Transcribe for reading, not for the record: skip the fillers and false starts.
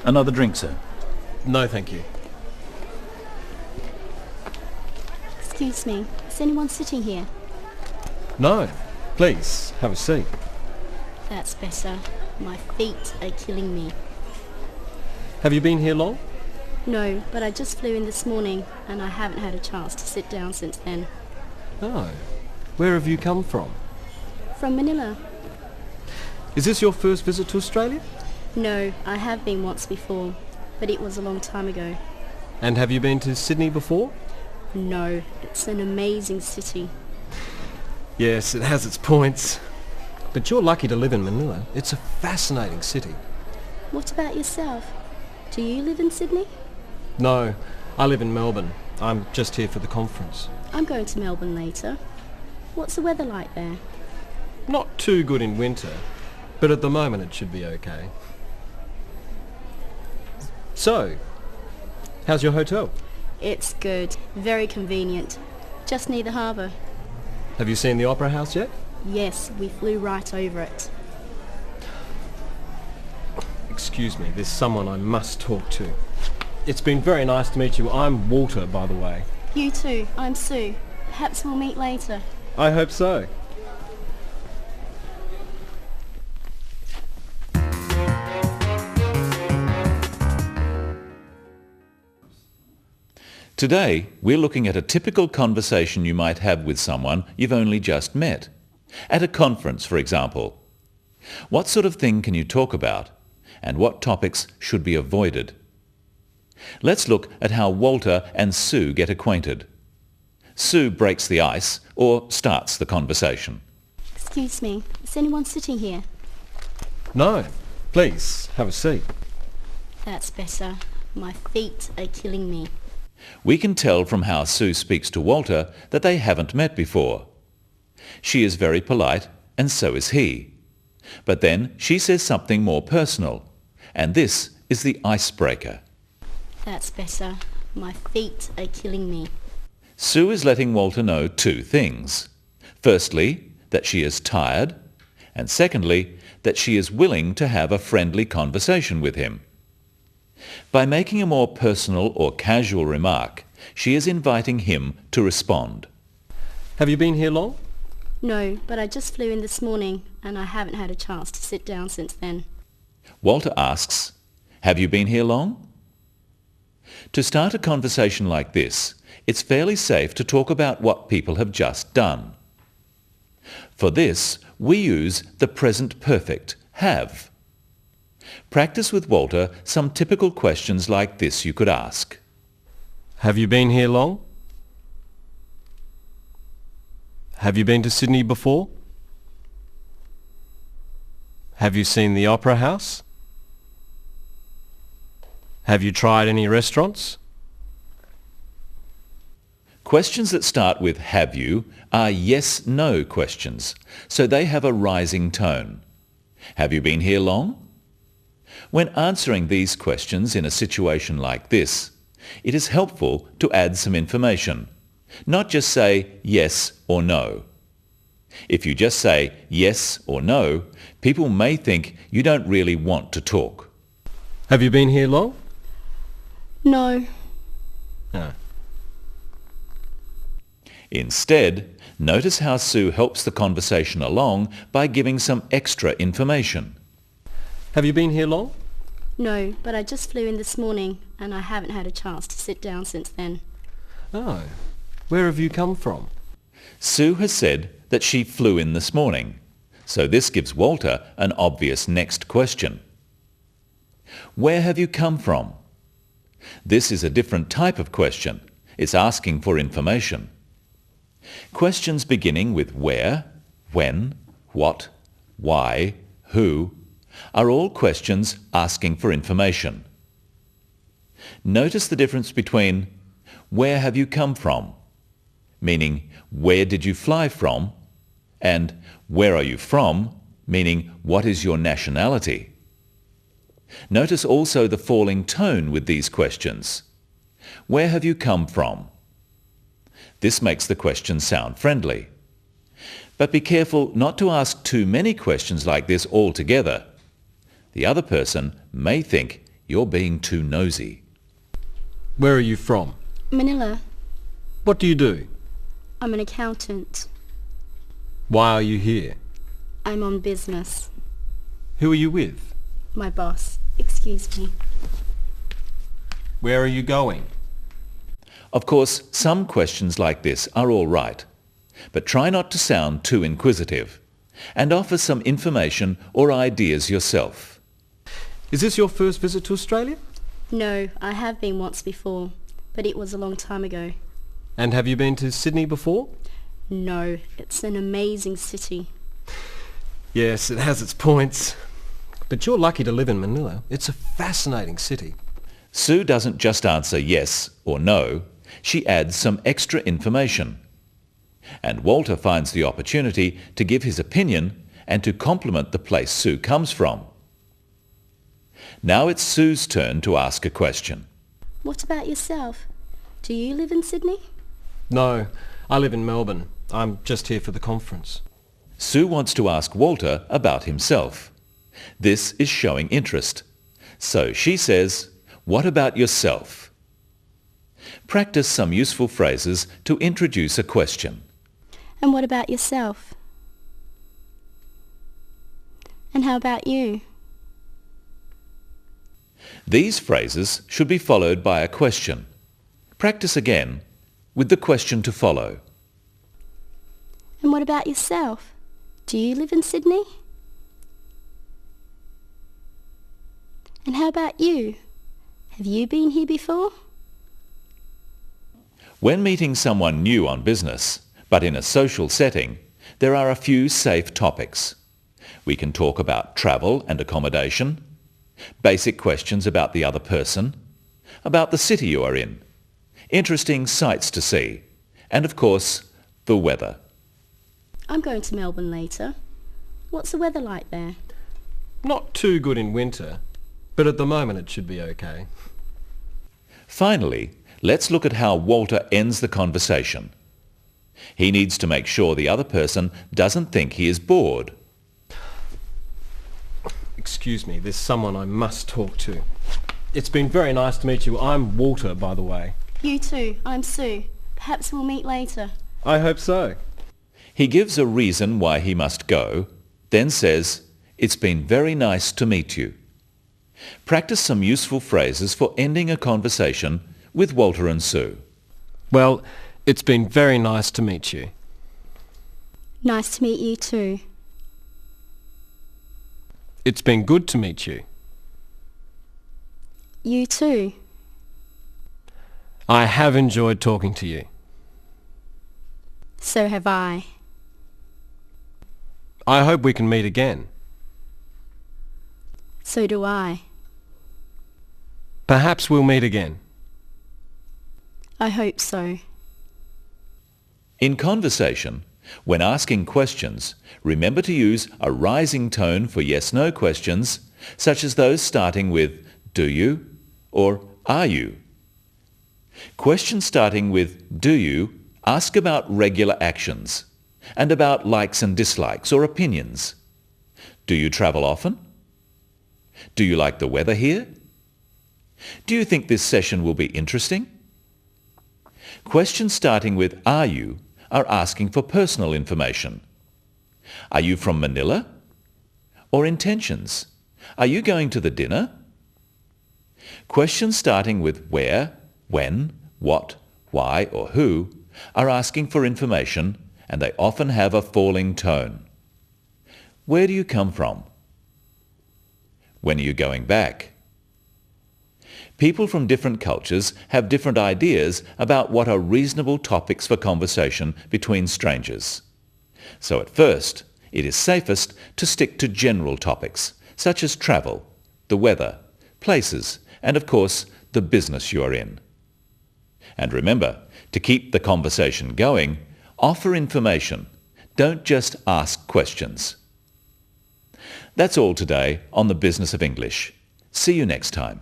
Another drink, sir? No, thank you. Excuse me, is anyone sitting here? No. Please, have a seat. That's better. My feet are killing me. Have you been here long? No, but I just flew in this morning and I haven't had a chance to sit down since then. Oh. Where have you come from? From Manila. Is this your first visit to Australia? No, I have been once before, but it was a long time ago. And have you been to Sydney before? No, it's an amazing city. Yes, it has its points. But you're lucky to live in Manila. It's a fascinating city. What about yourself? Do you live in Sydney? No, I live in Melbourne. I'm just here for the conference. I'm going to Melbourne later. What's the weather like there? Not too good in winter, but at the moment it should be okay. So, how's your hotel? It's good. Very convenient. Just near the harbour. Have you seen the Opera House yet? Yes, we flew right over it. Excuse me, there's someone I must talk to. It's been very nice to meet you. I'm Walter, by the way. You too. I'm Sue. Perhaps we'll meet later. I hope so. Today, we're looking at a typical conversation you might have with someone you've only just met. At a conference, for example. What sort of thing can you talk about? And what topics should be avoided? Let's look at how Walter and Sue get acquainted. Sue breaks the ice or starts the conversation. Excuse me, is anyone sitting here? No. Please, have a seat. That's better. My feet are killing me. We can tell from how Sue speaks to Walter that they haven't met before. She is very polite, and so is he. But then she says something more personal, and this is the icebreaker. That's better. My feet are killing me. Sue is letting Walter know two things. Firstly, that she is tired, and secondly, that she is willing to have a friendly conversation with him. By making a more personal or casual remark, she is inviting him to respond. Have you been here long? No, but I just flew in this morning and I haven't had a chance to sit down since then. Walter asks, "Have you been here long?" To start a conversation like this, it's fairly safe to talk about what people have just done. For this, we use the present perfect, have. Practice with Walter some typical questions like this you could ask. Have you been here long? Have you been to Sydney before? Have you seen the Opera House? Have you tried any restaurants? Questions that start with "have you" are yes-no questions, so they have a rising tone. Have you been here long? When answering these questions in a situation like this, it is helpful to add some information, not just say yes or no. If you just say yes or no, people may think you don't really want to talk. Have you been here long? No. No. Instead, notice how Sue helps the conversation along by giving some extra information. Have you been here long? No, but I just flew in this morning and I haven't had a chance to sit down since then. Oh. Where have you come from? Sue has said that she flew in this morning, so this gives Walter an obvious next question. Where have you come from? This is a different type of question. It's asking for information. Questions beginning with where, when, what, why, who, are all questions asking for information. Notice the difference between where have you come from, meaning where did you fly from, and where are you from, meaning what is your nationality. Notice also the falling tone with these questions. Where have you come from? This makes the question sound friendly. But be careful not to ask too many questions like this altogether. The other person may think You're being too nosy. Where are you from? Manila. What do you do? I'm an accountant. Why are you here? I'm on business. Who are you with? My boss. Excuse me. Where are you going? Of course, some questions like this are all right, but try not to sound too inquisitive, and offer some information or ideas yourself. Is this your first visit to Australia? No, I have been once before, but it was a long time ago. And have you been to Sydney before? No, it's an amazing city. Yes, it has its points. But you're lucky to live in Manila. It's a fascinating city. Sue doesn't just answer yes or no, she adds some extra information. And Walter finds the opportunity to give his opinion and to compliment the place Sue comes from. Now it's Sue's turn to ask a question. What about yourself? Do you live in Sydney? No, I live in Melbourne. I'm just here for the conference. Sue wants to ask Walter about himself. This is showing interest. So she says, "What about yourself?" Practice some useful phrases to introduce a question. And what about yourself? And how about you? These phrases should be followed by a question. Practice again with the question to follow. And what about yourself? Do you live in Sydney? And how about you? Have you been here before? When meeting someone new on business, but in a social setting, there are a few safe topics. We can talk about travel and accommodation, basic questions about the other person, about the city you are in, interesting sights to see, and of course, the weather. I'm going to Melbourne later. What's the weather like there? Not too good in winter, but at the moment it should be okay. Finally, let's look at how Walter ends the conversation. He needs to make sure the other person doesn't think he is bored. Excuse me, there's someone I must talk to. It's been very nice to meet you. I'm Walter, by the way. You too. I'm Sue. Perhaps we'll meet later. I hope so. He gives a reason why he must go, then says, "It's been very nice to meet you." Practice some useful phrases for ending a conversation with Walter and Sue. Well, it's been very nice to meet you. Nice to meet you too. It's been good to meet you. You too. I have enjoyed talking to you. So have I. I hope we can meet again. So do I. Perhaps we'll meet again. I hope so. In conversation, when asking questions, remember to use a rising tone for yes-no questions, such as those starting with "Do you?" or "Are you?" Questions starting with "Do you?" ask about regular actions and about likes and dislikes or opinions. Do you travel often? Do you like the weather here? Do you think this session will be interesting? Questions starting with "Are you?" are asking for personal information. Are you from Manila? Or intentions? Are you going to the dinner? Questions starting with where, when, what, why, or who are asking for information, and they often have a falling tone. Where do you come from? When are you going back? People from different cultures have different ideas about what are reasonable topics for conversation between strangers. So at first, it is safest to stick to general topics, such as travel, the weather, places, and of course, the business you are in. And remember, to keep the conversation going, offer information. Don't just ask questions. That's all today on the Business of English. See you next time.